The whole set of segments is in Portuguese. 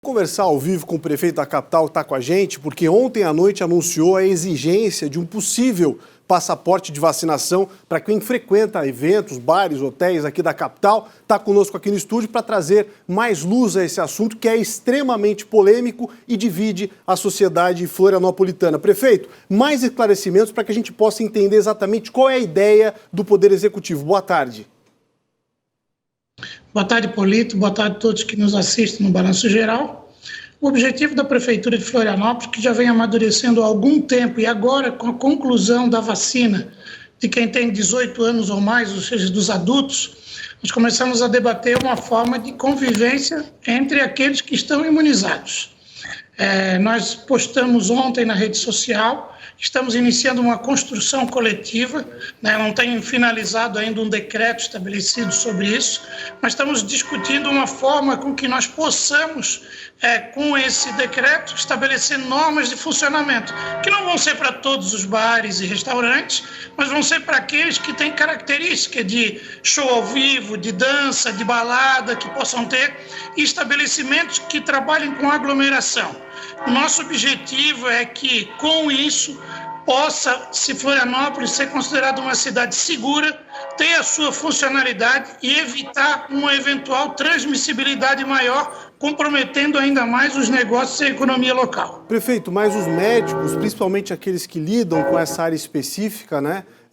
Conversar ao vivo com o prefeito da capital que está com a gente, porque ontem à noite anunciou a exigência de um possível passaporte de vacinação para quem frequenta eventos, bares, hotéis aqui da capital. Está conosco aqui no estúdio para trazer mais luz a esse assunto que é extremamente polêmico e divide a sociedade florianopolitana. Prefeito, mais esclarecimentos para que a gente possa entender exatamente qual é a ideia do Poder Executivo. Boa tarde. Boa tarde, Polito. Boa tarde a todos que nos assistem no Balanço Geral. O objetivo da Prefeitura de Florianópolis, que já vem amadurecendo há algum tempo e agora com a conclusão da vacina de quem tem 18 anos ou mais, ou seja, dos adultos, nós começamos a debater uma forma de convivência entre aqueles que estão imunizados. Nós postamos ontem na rede social. Estamos iniciando uma construção coletiva, não tem finalizado ainda um decreto estabelecido sobre isso, mas estamos discutindo uma forma com que nós possamos, com esse decreto, estabelecer normas de funcionamento, que não vão ser para todos os bares e restaurantes, mas vão ser para aqueles que têm característica de show ao vivo, de dança, de balada, que possam ter, e estabelecimentos que trabalhem com aglomeração. O nosso objetivo é que, com isso, possa, se Florianópolis ser considerada uma cidade segura, ter a sua funcionalidade e evitar uma eventual transmissibilidade maior, comprometendo ainda mais os negócios e a economia local. Prefeito, mas os médicos, principalmente aqueles que lidam com essa área específica,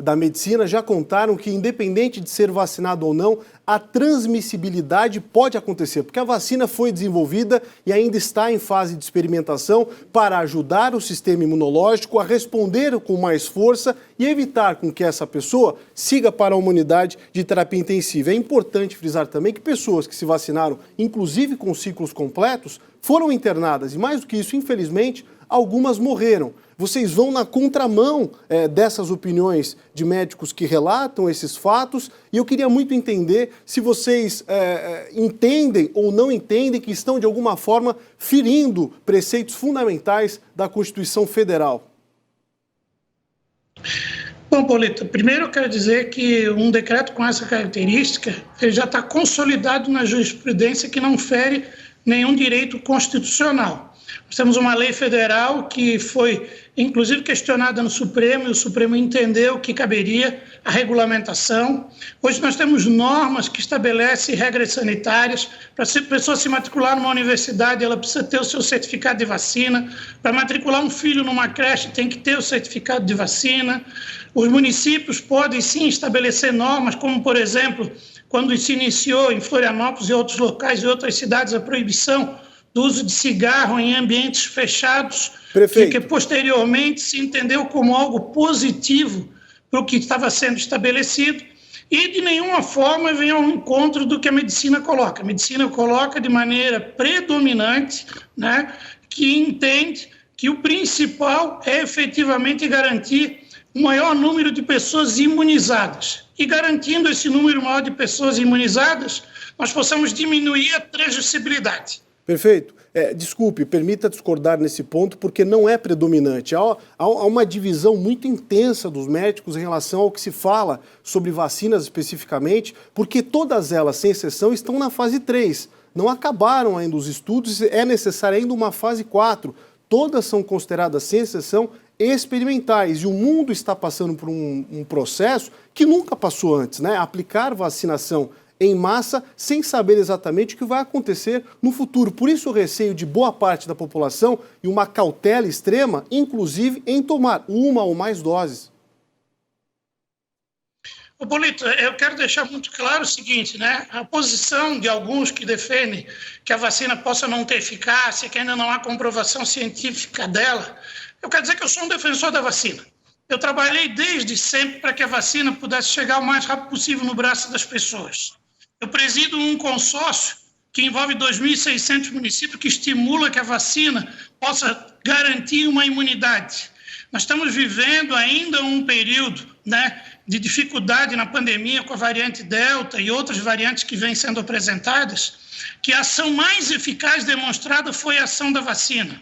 da medicina, já contaram que, independente de ser vacinado ou não, a transmissibilidade pode acontecer, porque a vacina foi desenvolvida e ainda está em fase de experimentação para ajudar o sistema imunológico a responder com mais força e evitar com que essa pessoa siga para uma unidade de terapia intensiva. É importante frisar também que pessoas que se vacinaram, inclusive com ciclos completos, foram internadas e, mais do que isso, infelizmente, algumas morreram. Vocês vão na contramão dessas opiniões de médicos que relatam esses fatos e eu queria muito entender se vocês entendem ou não entendem que estão, de alguma forma, ferindo preceitos fundamentais da Constituição Federal. Bom, Polito, primeiro eu quero dizer que um decreto com essa característica ele já está consolidado na jurisprudência que não fere nenhum direito constitucional. Nós temos uma lei federal que foi, inclusive, questionada no Supremo, e o Supremo entendeu que caberia a regulamentação. Hoje nós temos normas que estabelecem regras sanitárias. Para a pessoa se matricular numa universidade, ela precisa ter o seu certificado de vacina. Para matricular um filho numa creche, tem que ter o certificado de vacina. Os municípios podem, sim, estabelecer normas, como, por exemplo, quando se iniciou em Florianópolis e outros locais e outras cidades a proibição do uso de cigarro em ambientes fechados, que posteriormente se entendeu como algo positivo para o que estava sendo estabelecido e de nenhuma forma vem ao encontro do que a medicina coloca. A medicina coloca de maneira predominante, que entende que o principal é efetivamente garantir o maior número de pessoas imunizadas. E garantindo esse número maior de pessoas imunizadas, nós possamos diminuir a transmissibilidade. Perfeito. Desculpe, permita discordar nesse ponto, porque não é predominante. Há uma divisão muito intensa dos médicos em relação ao que se fala sobre vacinas especificamente, porque todas elas, sem exceção, estão na fase 3. Não acabaram ainda os estudos, é necessária ainda uma fase 4. Todas são consideradas, sem exceção, experimentais. E o mundo está passando por um processo que nunca passou antes, Aplicar vacinação em massa, sem saber exatamente o que vai acontecer no futuro. Por isso o receio de boa parte da população e uma cautela extrema, inclusive em tomar uma ou mais doses. Polito, eu quero deixar muito claro o seguinte, A posição de alguns que defendem que a vacina possa não ter eficácia, que ainda não há comprovação científica dela, eu quero dizer que eu sou um defensor da vacina. Eu trabalhei desde sempre para que a vacina pudesse chegar o mais rápido possível no braço das pessoas. Eu presido um consórcio que envolve 2.600 municípios que estimula que a vacina possa garantir uma imunidade. Nós estamos vivendo ainda um período de dificuldade na pandemia com a variante Delta e outras variantes que vêm sendo apresentadas, que a ação mais eficaz demonstrada foi a ação da vacina.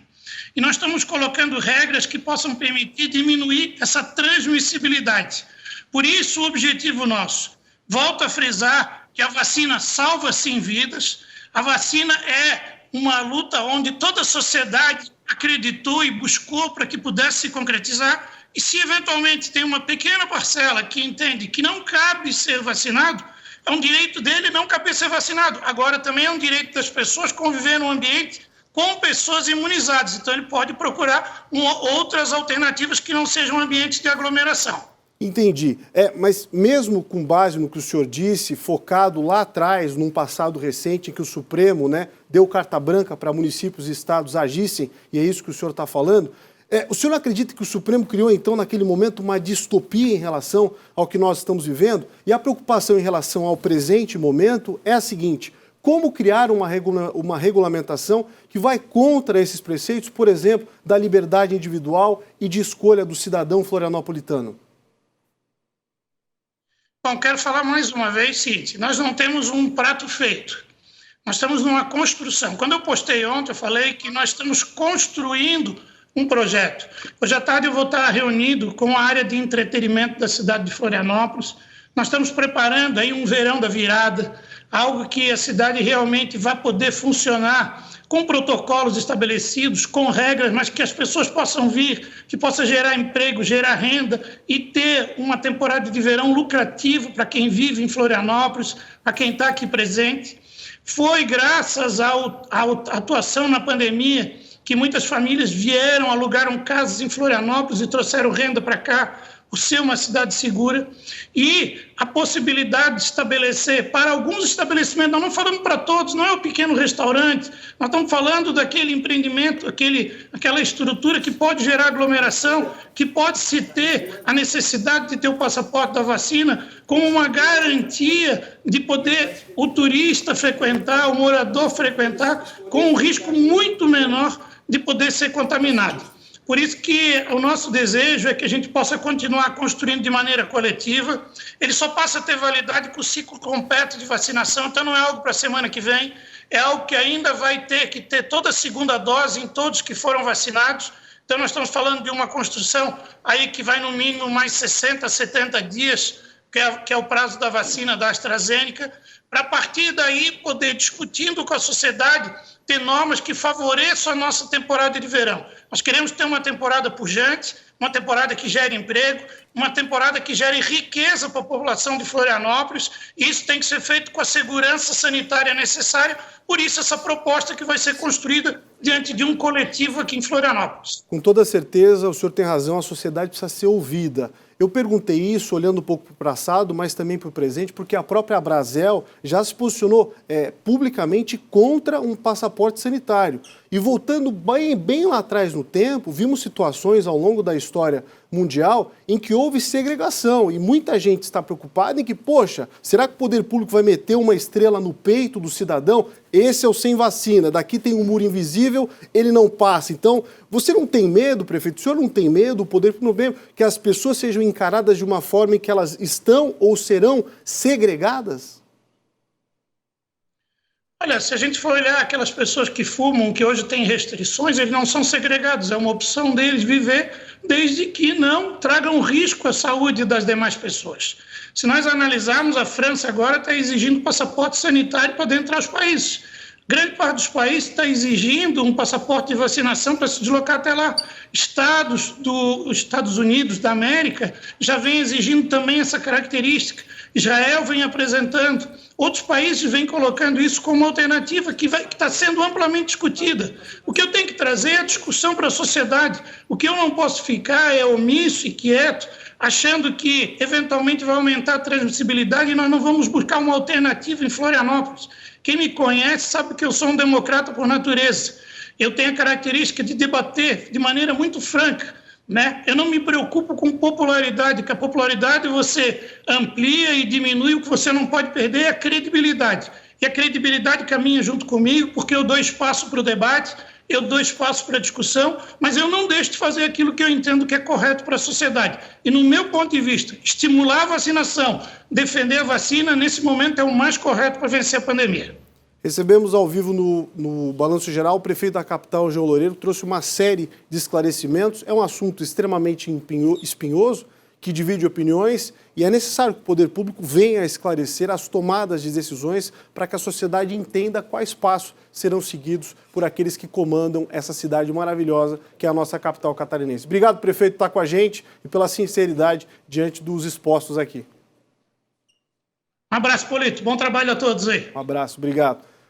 E nós estamos colocando regras que possam permitir diminuir essa transmissibilidade. Por isso, o objetivo nosso, volto a frisar, que a vacina salva, sim, vidas, a vacina é uma luta onde toda a sociedade acreditou e buscou para que pudesse se concretizar. E se eventualmente tem uma pequena parcela que entende que não cabe ser vacinado, é um direito dele não caber ser vacinado. Agora também é um direito das pessoas conviver num ambiente com pessoas imunizadas. Então ele pode procurar outras alternativas que não sejam ambientes de aglomeração. Entendi. Mas mesmo com base no que o senhor disse, focado lá atrás, num passado recente em que o Supremo, né, deu carta branca para municípios e estados agissem, e é isso que o senhor está falando, o senhor acredita que o Supremo criou, então, naquele momento, uma distopia em relação ao que nós estamos vivendo? E a preocupação em relação ao presente momento é a seguinte: como criar uma regulamentação que vai contra esses preceitos, por exemplo, da liberdade individual e de escolha do cidadão florianopolitano? Bom, quero falar mais uma vez, seguinte, nós não temos um prato feito, nós estamos numa construção. Quando eu postei ontem, eu falei que nós estamos construindo um projeto. Hoje à tarde eu vou estar reunido com a área de entretenimento da cidade de Florianópolis. Nós estamos preparando aí um verão da virada, algo que a cidade realmente vai poder funcionar com protocolos estabelecidos, com regras, mas que as pessoas possam vir, que possa gerar emprego, gerar renda e ter uma temporada de verão lucrativo para quem vive em Florianópolis, para quem está aqui presente. Foi graças à atuação na pandemia que muitas famílias vieram, alugaram casas em Florianópolis e trouxeram renda para cá, por ser uma cidade segura, e a possibilidade de estabelecer, para alguns estabelecimentos, nós não falamos para todos, não é o pequeno restaurante, nós estamos falando daquele empreendimento, aquela estrutura que pode gerar aglomeração, que pode se ter a necessidade de ter o passaporte da vacina como uma garantia de poder o turista frequentar, o morador frequentar, com um risco muito menor de poder ser contaminado. Por isso que o nosso desejo é que a gente possa continuar construindo de maneira coletiva. Ele só passa a ter validade com o ciclo completo de vacinação, então não é algo para a semana que vem, é algo que ainda vai ter que ter toda a segunda dose em todos que foram vacinados. Então nós estamos falando de uma construção aí que vai no mínimo mais 60, 70 dias, que é o prazo da vacina da AstraZeneca, para a partir daí poder, discutindo com a sociedade, ter normas que favoreçam a nossa temporada de verão. Nós queremos ter uma temporada pujante, uma temporada que gere emprego, uma temporada que gere riqueza para a população de Florianópolis, e isso tem que ser feito com a segurança sanitária necessária, por isso essa proposta que vai ser construída diante de um coletivo aqui em Florianópolis. Com toda certeza, o senhor tem razão, a sociedade precisa ser ouvida. Eu perguntei isso olhando um pouco para o passado, mas também para o presente, porque a própria Abrazel já se posicionou publicamente contra um passaporte sanitário. E voltando bem lá atrás no tempo, vimos situações ao longo da história mundial em que houve segregação. E muita gente está preocupada em que, poxa, será que o poder público vai meter uma estrela no peito do cidadão? Esse é o sem vacina, daqui tem um muro invisível, ele não passa. Então, você não tem medo, prefeito? O senhor não tem medo, o poder público não tem medo, que as pessoas sejam encaradas de uma forma em que elas estão ou serão segregadas? Olha, se a gente for olhar aquelas pessoas que fumam, que hoje têm restrições, eles não são segregados, é uma opção deles viver, desde que não tragam risco à saúde das demais pessoas. Se nós analisarmos, a França agora está exigindo passaporte sanitário para dentro dos países. Grande parte dos países está exigindo um passaporte de vacinação para se deslocar até lá. Estados dos Estados Unidos da América já vem exigindo também essa característica. Israel vem apresentando, outros países vêm colocando isso como alternativa que está sendo amplamente discutida. O que eu tenho que trazer é a discussão para a sociedade. O que eu não posso ficar é omisso e quieto, achando que eventualmente vai aumentar a transmissibilidade e nós não vamos buscar uma alternativa em Florianópolis. Quem me conhece sabe que eu sou um democrata por natureza. Eu tenho a característica de debater de maneira muito franca, né? Eu não me preocupo com popularidade, que a popularidade você amplia e diminui, o que você não pode perder é a credibilidade. E a credibilidade caminha junto comigo, porque eu dou espaço para o debate, eu dou espaço para a discussão, mas eu não deixo de fazer aquilo que eu entendo que é correto para a sociedade. E no meu ponto de vista, estimular a vacinação, defender a vacina, nesse momento é o mais correto para vencer a pandemia. Recebemos ao vivo no Balanço Geral o prefeito da capital, João Loureiro, trouxe uma série de esclarecimentos. É um assunto extremamente espinhoso, que divide opiniões e é necessário que o poder público venha a esclarecer as tomadas de decisões para que a sociedade entenda quais passos serão seguidos por aqueles que comandam essa cidade maravilhosa que é a nossa capital catarinense. Obrigado, prefeito, por estar com a gente e pela sinceridade diante dos expostos aqui. Um abraço, Polito. Bom trabalho a todos aí. Um abraço, obrigado.